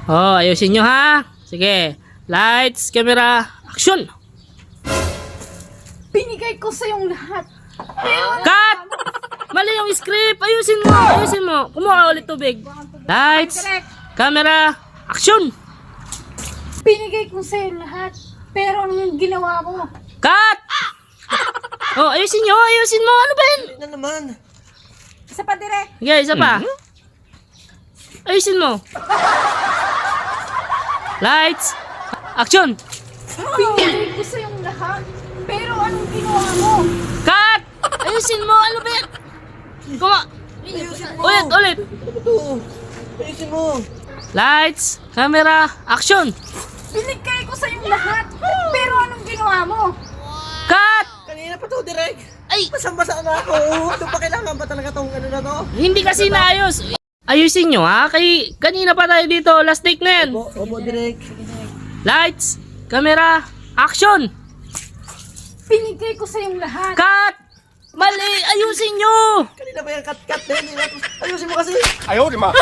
Oh, ayusin nyo ha. Sige. Lights, camera, action! Binigay ko sa yung lahat. Cut! Mali yung script. Ayusin mo. Ayusin mo. Kumuha ulit tubig. Lights, camera, action! Binigay ko sa yung lahat. Pero ano yung ginawa mo? Cut! Oh, ayusin nyo. Ayusin mo. Ano ba yun? Hindi na naman. Isa pa direk. Sige, isa pa. Ayusin mo. Lights, action! Binigay ko sa yung lahat. Pero anong ginawa mo? Cut! Ayusin mo. Ano ba yan? Kuma... Ulit. Ito. Ayusin mo. Lights, camera, action! Binigay ko sa yung lahat. Pero anong ginawa mo? Cut! Kanina pa to, direct. Ay! Basang-basa na ako. Ito pa kailangan ba talaga tong ano na to? Hindi kasi naayos. Ayusin nyo ha. Kay kanina pa tayo dito. Last take na yan. Opo, direct. Lights, camera, action! Binigay ko sa yung lahat. Cut! Mali! Ayusin nyo! Kanina ba yung cut-cut din? Ayusin mo kasi. 哎呦我的妈！